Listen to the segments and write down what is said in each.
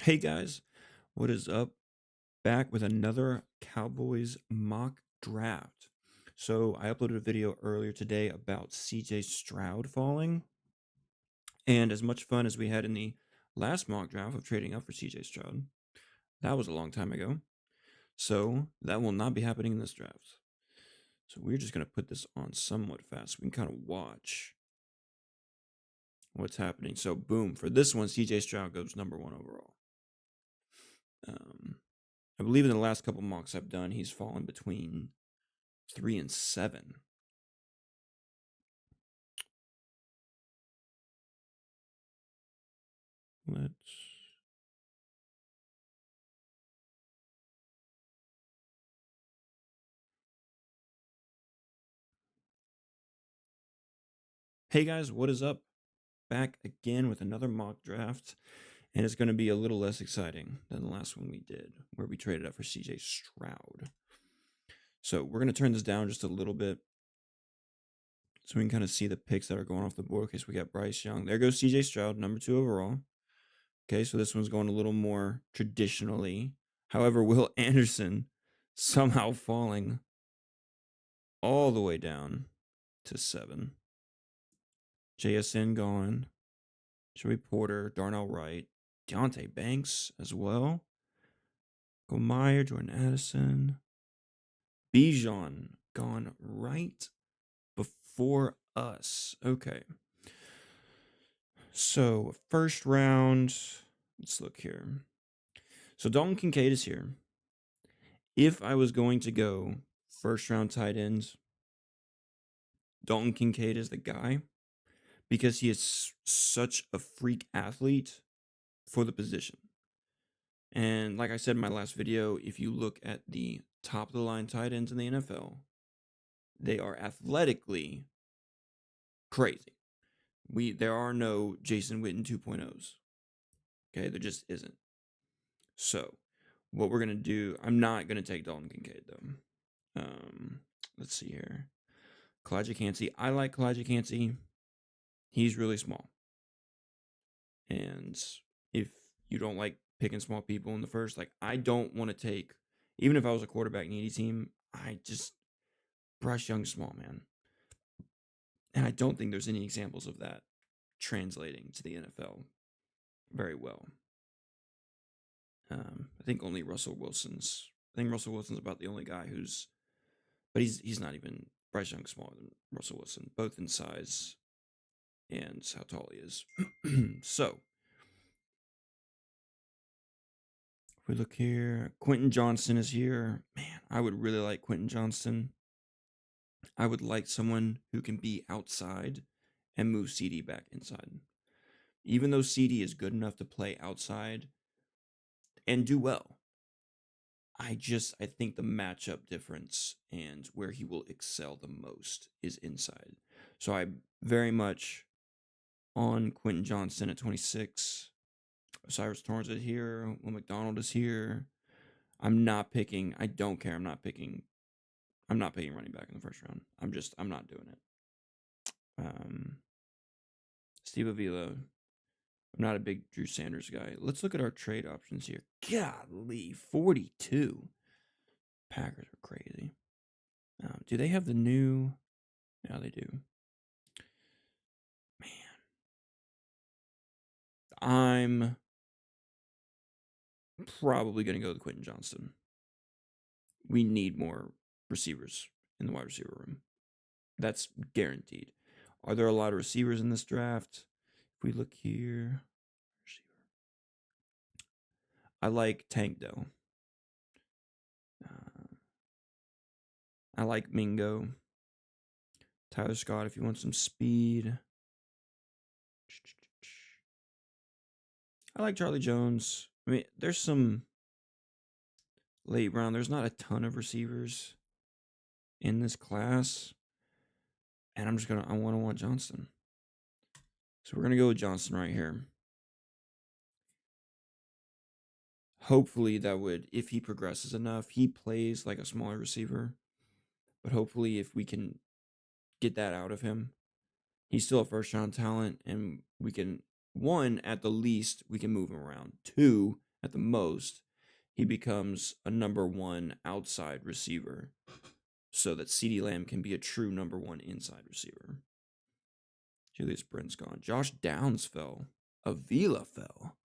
Hey guys, what is up? Back with another Cowboys mock draft. So I uploaded a video earlier today about CJ Stroud falling. And as much fun as we had in the last mock draft of trading up for CJ Stroud, that was a long time ago. So that will not be happening in this draft. So we're just going to put this on somewhat fast so we can kind of watch what's happening. So boom, for this one, CJ Stroud goes number 1 overall. I believe in the last couple mocks I've done, he's fallen between 3 and 7. Let's. Hey guys, what is up? Back again with another mock draft, and it's going to be a little less exciting than the last one we did, where we traded up for CJ Stroud. So we're going to turn this down just a little bit so we can kind of see the picks that are going off the board. Okay, so we got Bryce Young. There goes CJ Stroud, number 2 overall. Okay, so this one's going a little more traditionally. However, Will Anderson somehow falling all the way down to 7. JSN gone. Joey Porter, Darnell Wright, Deontay Banks as well. Go Meyer, Jordan Addison. Bijan gone right before us. Okay. So, first round, let's look here. So, Dalton Kincaid is here. If I was going to go first round tight ends, Dalton Kincaid is the guy because he is such a freak athlete for the position. And like I said in my last video, if you look at the top of the line tight ends in the NFL, they are athletically crazy. There are no Jason Witten 2.0s. Okay, there just isn't. So what we're gonna do, I'm not gonna take Dalton Kincaid though. Let's see here. Kalijah Cansey. I like Kalijah Cansey. He's really small. And if you don't like picking small people in the first, like I don't want to take, even if I was a quarterback needy team, Bryce Young's small, man. And I don't think there's any examples of that translating to the NFL very well. I think only Russell Wilson's. I think Russell Wilson's about the only guy who's, but he's not even. Bryce Young's smaller than Russell Wilson, both in size and how tall he is. So, if we look here, Quentin Johnston is here. Man, I would really like Quentin Johnston. I would like someone who can be outside and move CD back inside. Even though CD is good enough to play outside and do well, I think the matchup difference and where he will excel the most is inside. So I'm very much on Quentin Johnston at 26. Cyrus Torrance is here. Will McDonald is here. I'm not picking. I don't care. I'm not picking running back in the first round. I'm not doing it. Steve Avila. I'm not a big Drew Sanders guy. Let's look at our trade options here. Golly, 42. Packers are crazy. Do they have the new? Yeah, they do. Man. I'm probably going to go with Quentin Johnston. We need more receivers in the wide receiver room. That's guaranteed. Are there a lot of receivers in this draft? If we look here, I like Tank though. I like Mingo. Tyler Scott, if you want some speed. I like Charlie Jones. I mean, there's some late round. There's not a ton of receivers in this class. And I want Johnston. So we're going to go with Johnston right here. Hopefully that would, if he progresses enough, he plays like a smaller receiver. But hopefully if we can get that out of him, he's still a first round talent and we can, one, at the least, we can move him around. Two, at the most, he becomes a number one outside receiver so that CeeDee Lamb can be a true number one inside receiver. Julius Brent's gone. Josh Downs fell. Avila fell.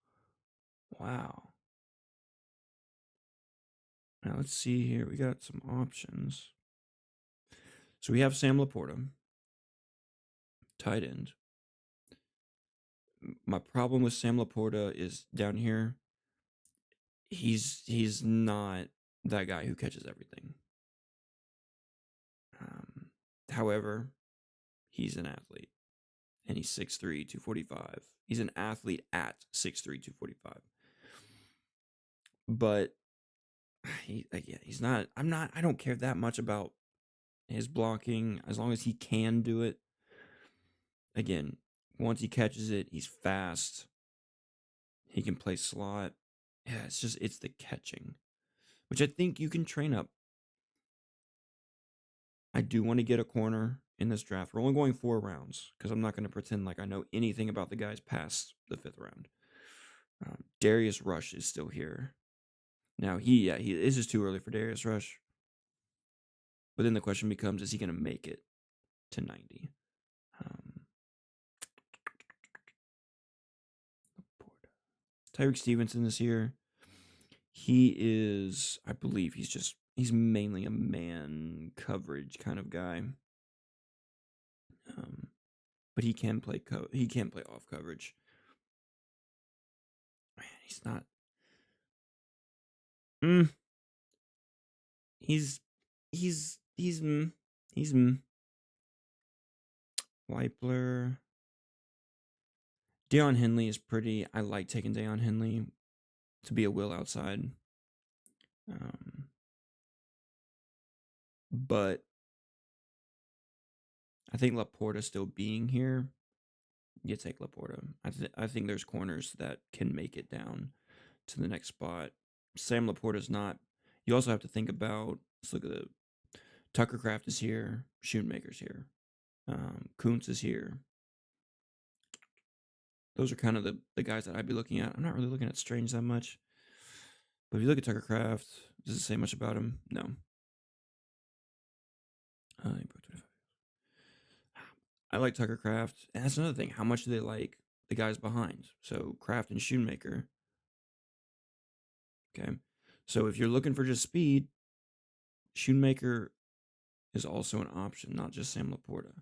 Wow. Now let's see here. We got some options. So we have Sam Laporta, tight end. My problem with Sam Laporta is down here. He's not that guy who catches everything. However, he's an athlete, and he's 6'3", 245. He's an athlete at 6'3", 245. But he's not. I don't care that much about his blocking as long as he can do it. Again, once he catches it, he's fast. He can play slot. Yeah, it's the catching, which I think you can train up. I do want to get a corner in this draft. We're only going 4 rounds because I'm not going to pretend like I know anything about the guys past the 5th round. Darius Rush is still here. Now this is too early for Darius Rush. But then the question becomes, is he going to make it to 90? Tyreek Stevenson is here. He is, I believe, he's mainly a man coverage kind of guy. But he can play off coverage. Man, he's not. He's Weipler. Deion Henley is pretty. I like taking Deion Henley to be a will outside. But I think Laporta still being here, you take Laporta. I think there's corners that can make it down to the next spot. Sam Laporta's not. You also have to think about, let's look at the Tucker Craft is here. Schoonmaker's here. Kuntz is here. Those are kind of the guys that I'd be looking at. I'm not really looking at Strange that much. But if you look at Tucker Craft, does it say much about him? No. I like Tucker Craft. And that's another thing. How much do they like the guys behind? So Craft and Schoonmaker. Okay. So if you're looking for just speed, Schoonmaker is also an option, not just Sam Laporta.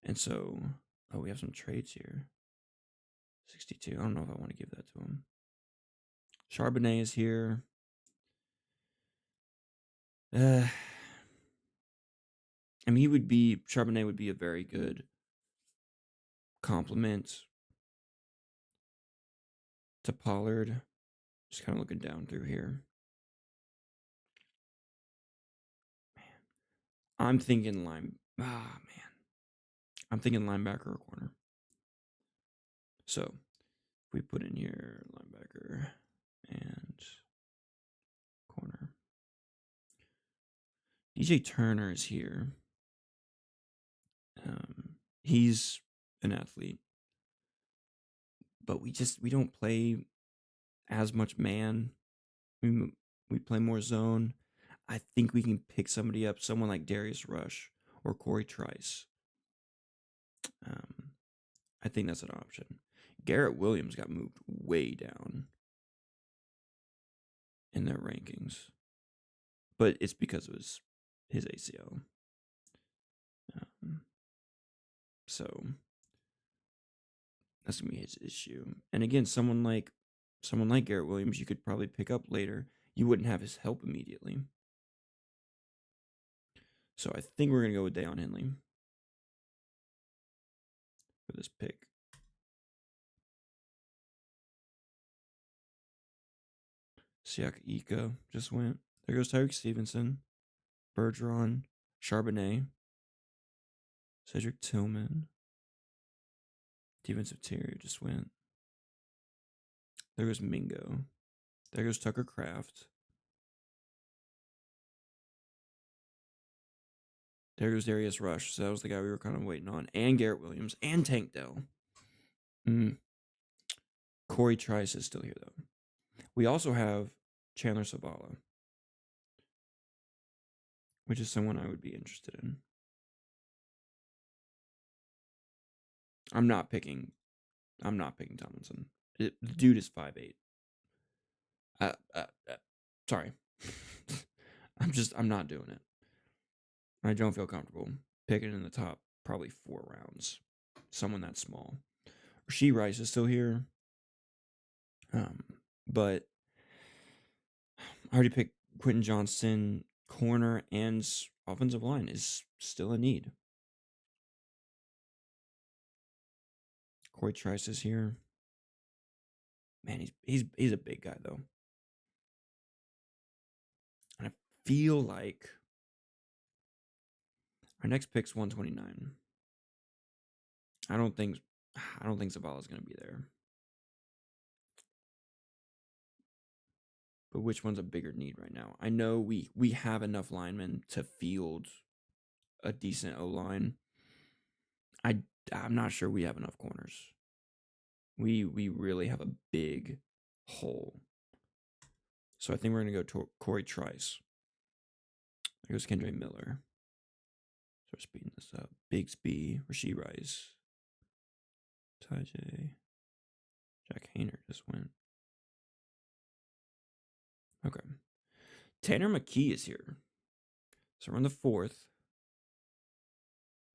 And so, we have some trades here. 62. I don't know if I want to give that to him. Charbonnet is here. I mean, Charbonnet would be a very good complement to Pollard. Just kind of looking down through here. Man. I'm thinking linebacker or corner. So, if we put in here linebacker and corner. DJ Turner is here. He's an athlete, but we don't play as much man. We play more zone. I think we can pick somebody up, someone like Darius Rush or Corey Trice. I think that's an option. Garrett Williams got moved way down in their rankings, but it's because it was his ACL. So that's gonna be his issue. And again, someone like Garrett Williams, you could probably pick up later. You wouldn't have his help immediately. So I think we're gonna go with Deion Henley for this pick. Siaka Ika just went. There goes Tyreek Stevenson, Bergeron, Charbonnet, Cedric Tillman. Defensive tier just went. There goes Mingo. There goes Tucker Craft. There goes Darius Rush. So that was the guy we were kind of waiting on. And Garrett Williams. And Tank Dell. Corey Trice is still here, though. We also have Chandler Zavala, which is someone I would be interested in. I'm not picking Tomlinson. The dude is 5'8". Uh, uh, uh, sorry. I'm not doing it. I don't feel comfortable picking in the top probably 4 rounds. Someone that small. Rasheed Rice is still here. But I already picked Quentin Johnston. Corner and offensive line is still a need. Corey Trice is here. Man, he's a big guy though. And I feel like our next pick's 129. I don't think Zavala's gonna be there. But which one's a bigger need right now? I know we have enough linemen to field a decent O line. I'm not sure we have enough corners. We really have a big hole. So I think we're gonna go to Corey Trice. There goes Kendre Miller. Start speeding this up. Bigsby, Rasheed Rice, Ty J. Jack Hayner just went. Okay. Tanner McKee is here. So we're on the 4th.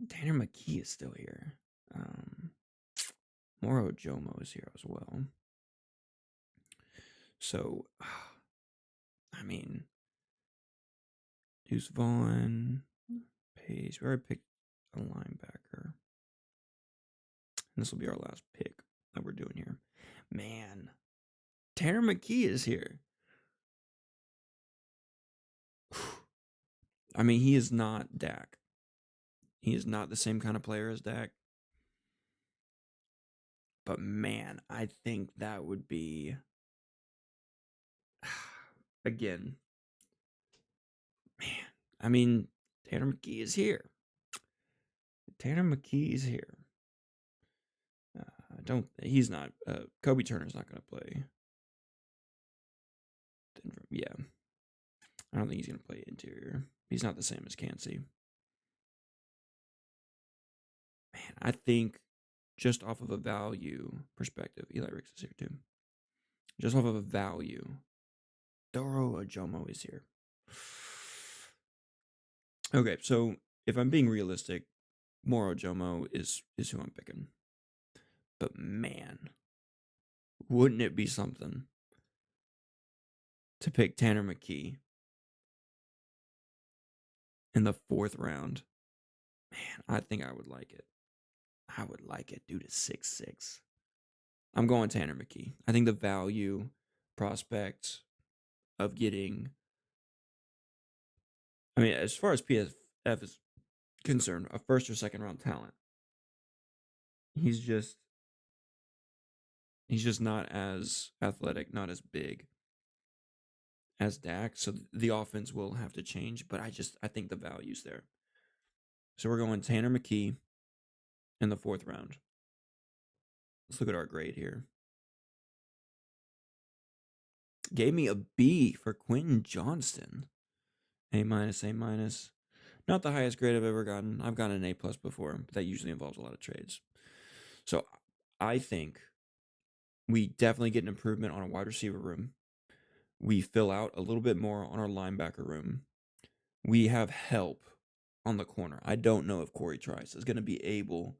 Tanner McKee is still here. Moro Jomo is here as well. So, I mean, Deuce Vaughn, Pace. We already picked a linebacker. And this will be our last pick that we're doing here. Man, Tanner McKee is here. I mean, he is not Dak. He is not the same kind of player as Dak. But man, I think that would be, again, man. I mean, Tanner McKee is here. Tanner McKee is here. He's not. Kobe Turner's not going to play. Denver, yeah. I don't think he's going to play interior. He's not the same as Cansey. Man, I think just off of a value perspective, Eli Ricks is here too. Just off of a value, Doro Ojomo is here. Okay, so if I'm being realistic, Moro Ojomo is who I'm picking. But man, wouldn't it be something to pick Tanner McKee in the 4th round? Man, I think I would like it. I would like it. Dude is 6'6". I'm going Tanner McKee. I think the value prospect of getting, I mean, as far as PFF is concerned, a 1st or 2nd round talent. He's just not as athletic, not as big as Dak. So the offense will have to change, but I think the value's there. So we're going Tanner McKee in the 4th round. Let's look at our grade here. Gave me a B for Quentin Johnston. A-, A-. Not the highest grade I've ever gotten. I've gotten an A+ before, but that usually involves a lot of trades. So I think we definitely get an improvement on a wide receiver room. We fill out a little bit more on our linebacker room. We have help on the corner. I don't know if Corey Trice is going to be able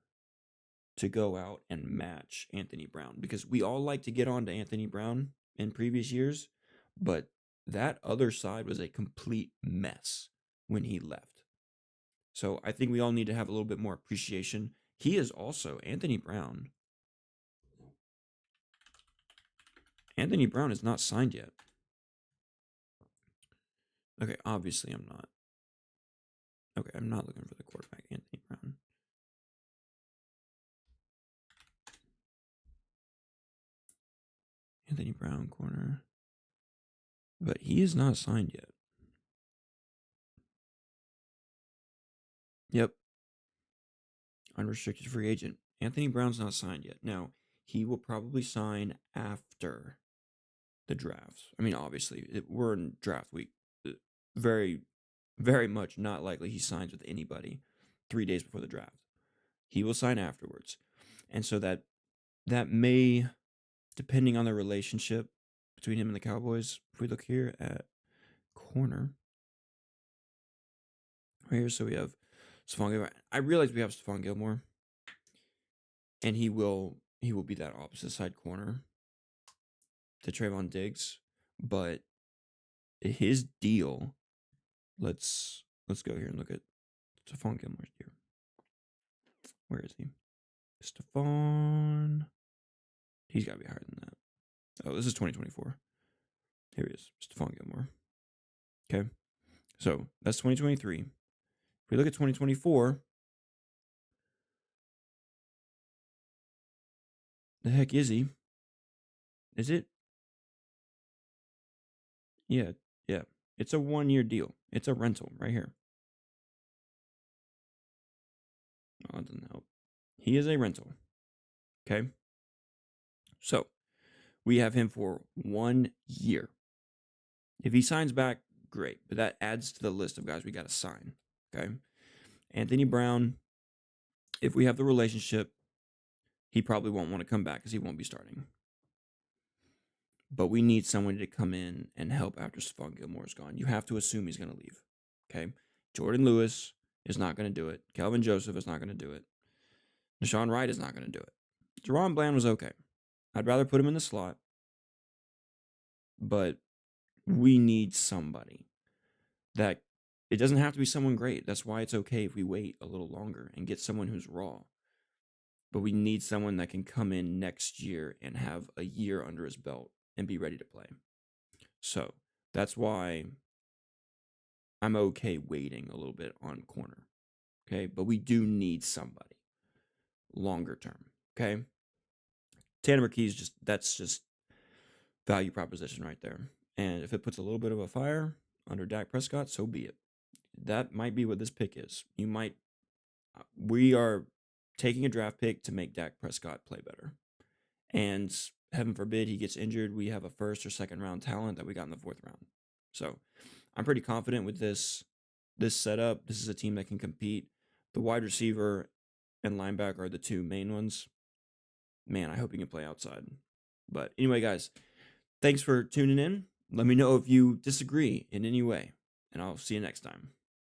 to go out and match Anthony Brown, because we all like to get on to Anthony Brown in previous years, but that other side was a complete mess when he left. So I think we all need to have a little bit more appreciation. He is also Anthony Brown. Anthony Brown is not signed yet. Okay, obviously I'm not. Okay, I'm not looking for the quarterback, Anthony Brown. Anthony Brown, corner. But he is not signed yet. Yep. Unrestricted free agent. Anthony Brown's not signed yet. Now, he will probably sign after the drafts. I mean, obviously, we're in draft week. Very, very much not likely he signs with anybody 3 days before the draft. He will sign afterwards. And so that may, depending on the relationship between him and the Cowboys, if we look here at corner, right here, so we have Stephon Gilmore. I realize we have Stephon Gilmore, and he will be that opposite side corner to Trayvon Diggs, but his deal. Let's go here and look at Stephon Gilmore's deal. Where is he? Stephon. He's got to be higher than that. Oh, this is 2024. Here he is, Stephon Gilmore. Okay, so that's 2023. If we look at 2024, the heck is he? Is it? Yeah. It's a 1-year deal. It's a rental right here. Oh, that doesn't help. He is a rental. Okay. So we have him for 1 year. If he signs back, great. But that adds to the list of guys we got to sign. Okay. Anthony Brown, if we have the relationship, he probably won't want to come back because he won't be starting. But we need someone to come in and help after Stephon Gilmore is gone. You have to assume he's going to leave. Okay. Jordan Lewis is not going to do it. Kelvin Joseph is not going to do it. Deshaun Wright is not going to do it. Jerron Bland was okay. I'd rather put him in the slot. But we need somebody that it doesn't have to be someone great. That's why it's okay if we wait a little longer and get someone who's raw. But we need someone that can come in next year and have a year under his belt and be ready to play. So that's why I'm okay waiting a little bit on corner. Okay. But we do need somebody longer term. Okay. Tanner McKee's that's just value proposition right there. And if it puts a little bit of a fire under Dak Prescott, so be it. That might be what this pick is. We are taking a draft pick to make Dak Prescott play better. And heaven forbid he gets injured, we have a first or second round talent that we got in the 4th round. So I'm pretty confident with this setup. This is a team that can compete. The wide receiver and linebacker are the two main ones. Man, I hope he can play outside. But anyway, guys, thanks for tuning in. Let me know if you disagree in any way, and I'll see you next time.